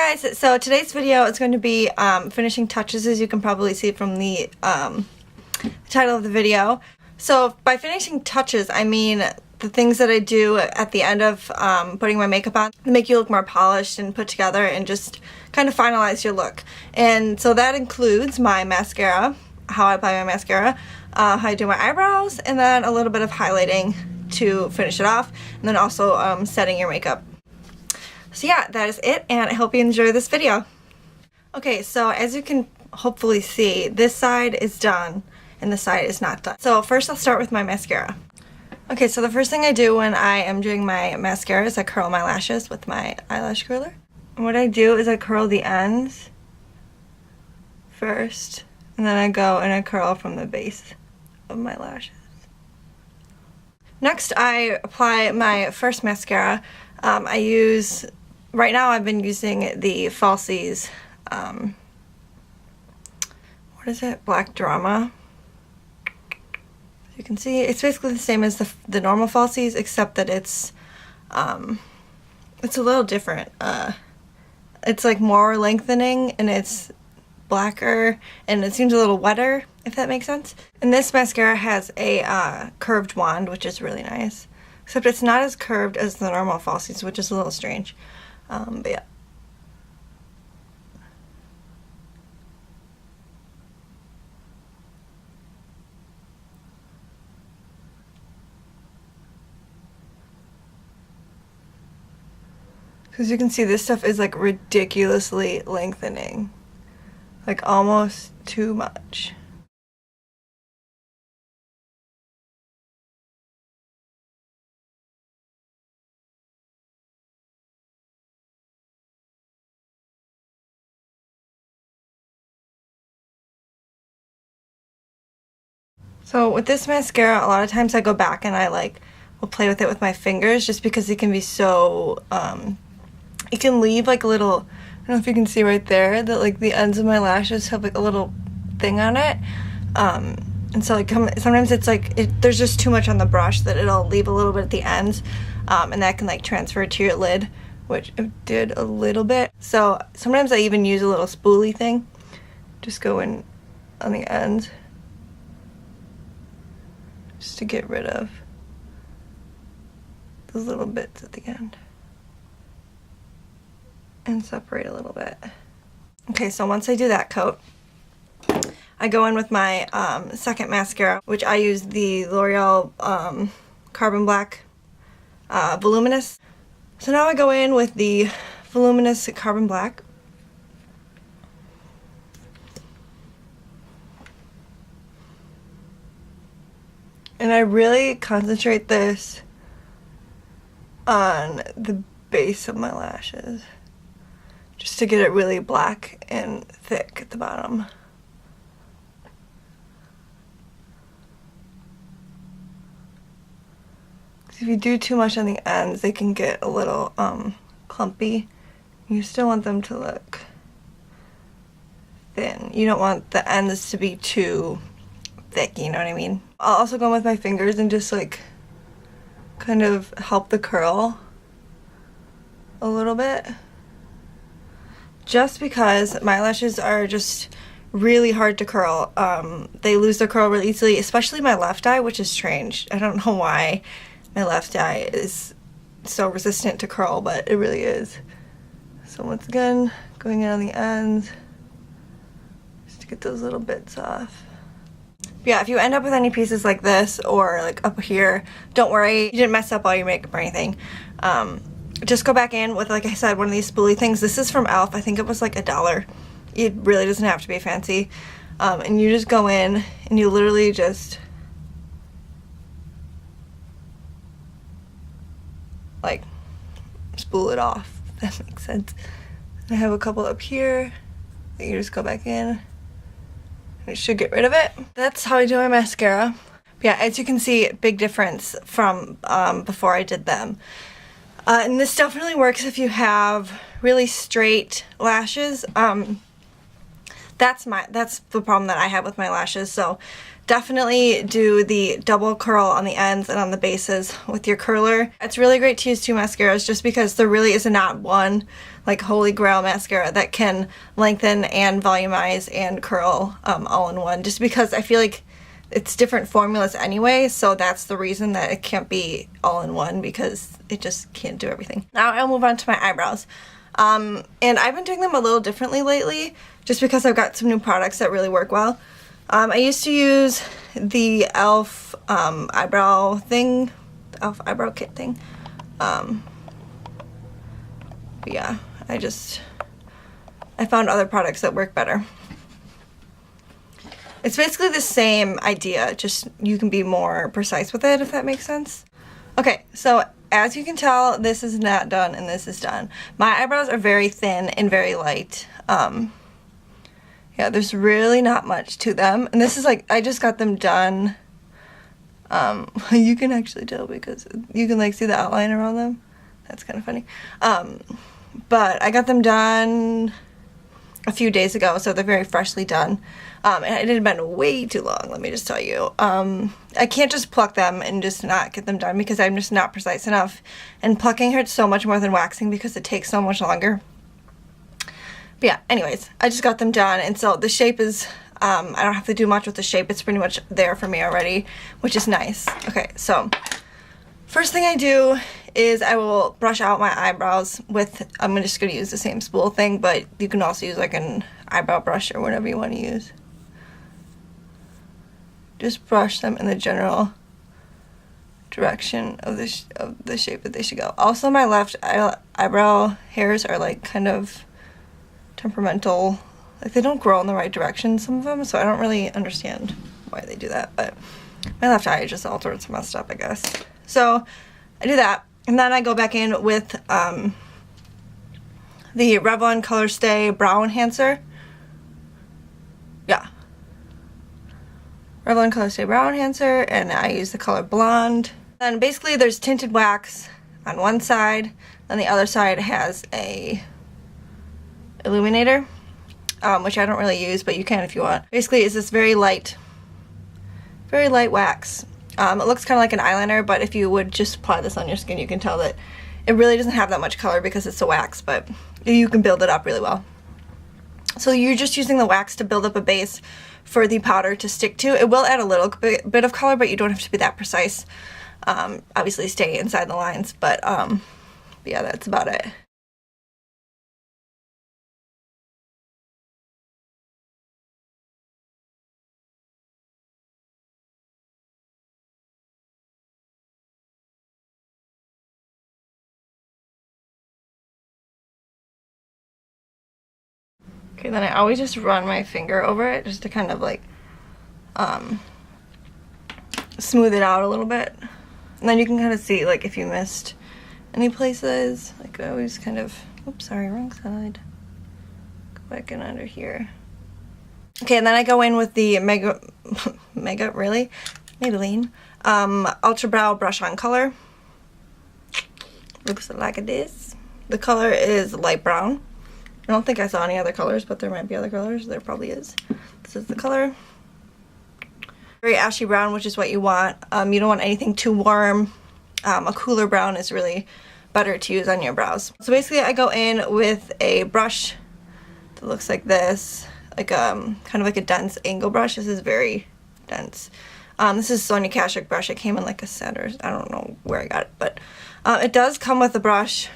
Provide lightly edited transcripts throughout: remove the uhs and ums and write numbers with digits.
guys, so today's video is going to be finishing touches, as you can probably see from the title of the video. So by finishing touches, I mean the things that I do at the end of putting my makeup on to make you look more polished and put together and just kind of finalize your look. And so that includes my mascara, how I apply my mascara, how I do my eyebrows, and then a little bit of highlighting to finish it off, and then also setting your makeup. So yeah, that is it, and I hope you enjoy this video. Okay, so as you can hopefully see, this side is done and this side is not done. So first I'll start with my mascara. Okay, so the first thing I do when I am doing my mascara is I curl my lashes with my eyelash curler. And what I do is I curl the ends first, and then I go and I curl from the base of my lashes. Next, I apply my first mascara. Right now I've been using the Falsies, what is it, Black Drama. As you can see, it's basically the same as the normal Falsies, except that it's a little different. It's like more lengthening, and it's blacker, and it seems a little wetter, if that makes sense. And this mascara has a curved wand, which is really nice. Except it's not as curved as the normal Falsies, which is a little strange. But yeah. As you can see, this stuff is like ridiculously lengthening. Like almost too much. So with this mascara, a lot of times I go back and I will play with it with my fingers, just because it can be so, it can leave like a little, I don't know if you can see right there, that like the ends of my lashes have like a little thing on it. And so like sometimes it's like, there's just too much on the brush that it'll leave a little bit at the ends, and that can like transfer to your lid, which it did a little bit. So sometimes I even use a little spoolie thing, just go in on the ends, just to get rid of those little bits at the end and separate a little bit. Okay, so once I do that coat, I go in with my second mascara, which I use the L'Oreal Carbon Black Voluminous. So now I go in with the Voluminous Carbon Black. And I really concentrate this on the base of my lashes, just to get it really black and thick at the bottom. If you do too much on the ends, they can get a little clumpy. You still want them to look thin. You don't want the ends to be too thick, you know what I mean? I'll also go in with my fingers and just like kind of help the curl a little bit, just because my lashes are just really hard to curl. They lose their curl really easily, especially my left eye, which is strange. I don't know why my left eye is so resistant to curl, but it really is. So once again, going in on the ends just to get those little bits off. Yeah, if you end up with any pieces like this or like up here, don't worry, you didn't mess up all your makeup or anything. Just go back in with, like I said, one of these spoolie things. This is from e.l.f. I think it was like $1. It really doesn't have to be fancy. And you just go in and you literally just like spool it off, if that makes sense. And I have a couple up here that you just go back in. It should get rid of it. That's how I do my mascara. But yeah, as you can see, big difference from before I did them. And this definitely works if you have really straight lashes. that's the problem that I have with my lashes. So definitely do the double curl on the ends and on the bases with your curler. It's really great to use two mascaras just because there really is not one like holy grail mascara that can lengthen and volumize and curl all in one, just because I feel like it's different formulas anyway, so that's the reason that it can't be all in one, because it just can't do everything. Now I'll move on to my eyebrows. And I've been doing them a little differently lately just because I've got some new products that really work well. I used to use the e.l.f. Eyebrow thing, the e.l.f. eyebrow kit thing. But yeah, I found other products that work better. It's basically the same idea, just you can be more precise with it, if that makes sense. Okay, so as you can tell, this is not done and this is done. My eyebrows are very thin and very light. Yeah, there's really not much to them. And this is like, I just got them done. You can actually tell because you can like see the outline around them. That's kind of funny. But I got them done a few days ago, so they're very freshly done. And it had been way too long, let me just tell you. I can't just pluck them and just not get them done because I'm just not precise enough. And plucking hurts so much more than waxing because it takes so much longer. But yeah, anyways, I just got them done, and so the shape is, I don't have to do much with the shape. It's pretty much there for me already, which is nice. Okay, so first thing I do is I will brush out my eyebrows with, I'm just going to use the same spool thing, but you can also use like an eyebrow brush or whatever you want to use. Just brush them in the general direction of the shape that they should go. Also, my left eyebrow hairs are like kind of temperamental. Like they don't grow in the right direction, some of them, so I don't really understand why they do that, but my left eye is just all sorts messed up, I guess. So I do that, and then I go back in with the Revlon Color Stay Brow Enhancer. Yeah. Revlon Color Stay Brow Enhancer, and I use the color Blonde. Then basically there's tinted wax on one side, and the other side has a illuminator, which I don't really use, but you can if you want. Basically it's this very light wax. It looks kind of like an eyeliner, but if you would just apply this on your skin, you can tell that it really doesn't have that much color because it's a wax, but you can build it up really well. So you're just using the wax to build up a base for the powder to stick to. It will add a little bit of color, but you don't have to be that precise. Obviously stay inside the lines, but yeah, that's about it. Okay, then I always just run my finger over it just to kind of like smooth it out a little bit. And then you can kind of see like if you missed any places. Like I always kind of, oops, sorry, wrong side. Go back in under here. Okay, and then I go in with the Maybelline Ultra Brow Brush On Color. Looks like this. The color is light brown. I don't think I saw any other colors, but there might be other colors. There probably is. This is the color. Very ashy brown, which is what you want. You don't want anything too warm. A cooler brown is really better to use on your brows. So basically I go in with a brush that looks like this. Like kind of like a dense angle brush. This is very dense. This is Sonia Kashuk brush. It came in like a set, or I don't know where I got it, but it does come with a brush,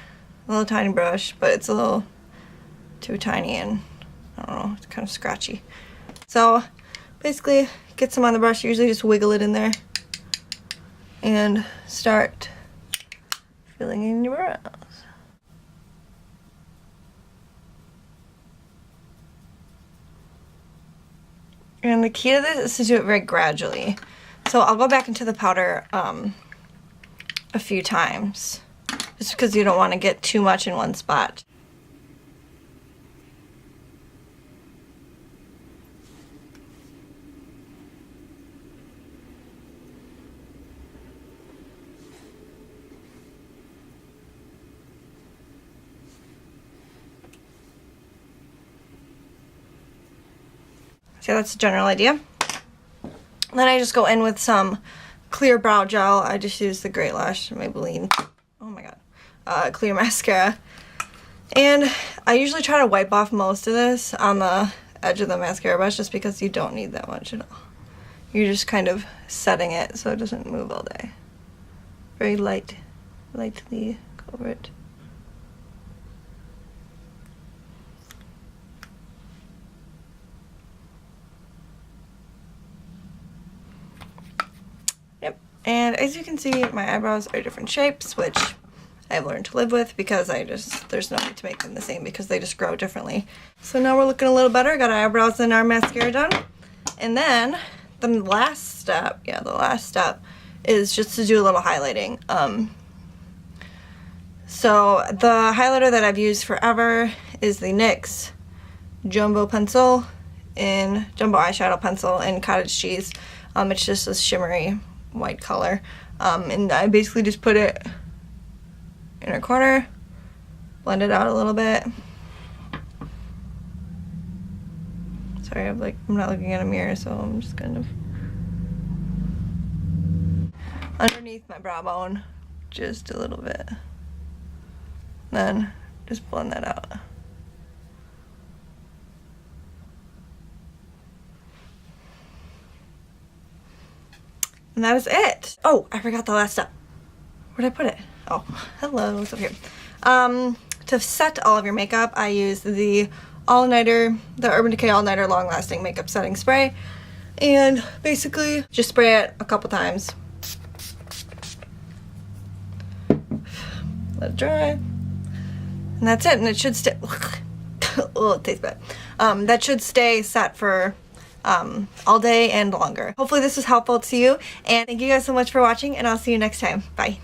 a little tiny brush, but it's a little too tiny and I don't know, it's kind of scratchy. So basically get some on the brush, usually just wiggle it in there and start filling in your brows. And the key to this is to do it very gradually. So I'll go back into the powder a few times just because you don't want to get too much in one spot. So that's the general idea. Then I just go in with some clear brow gel. I just use the Great Lash Maybelline, oh my god, clear mascara. And I usually try to wipe off most of this on the edge of the mascara brush just because you don't need that much at all. You're just kind of setting it so it doesn't move all day. Very lightly go over it. Yep, and as you can see, my eyebrows are different shapes, which I've learned to live with because there's no need to make them the same because they just grow differently. So now we're looking a little better. Got our eyebrows and our mascara done. And then the last step is just to do a little highlighting. So the highlighter that I've used forever is the NYX Jumbo eyeshadow pencil in Cottage Cheese. It's just a shimmery white color. And I basically just put it inner corner, blend it out a little bit. Sorry, I'm not looking at a mirror, so I'm just kind of underneath my brow bone, just a little bit. Then just blend that out. And that is it. Oh, I forgot the last step. Where'd I put it? Oh, hello, it's up here. To set all of your makeup, I use the All-Nighter, the Urban Decay All-Nighter Long Lasting Makeup Setting Spray. And basically, just spray it a couple times. Let it dry. And that's it, and it should stay, oh, it tastes bad. That should stay set for all day and longer. Hopefully this was helpful to you, and thank you guys so much for watching, and I'll see you next time. Bye.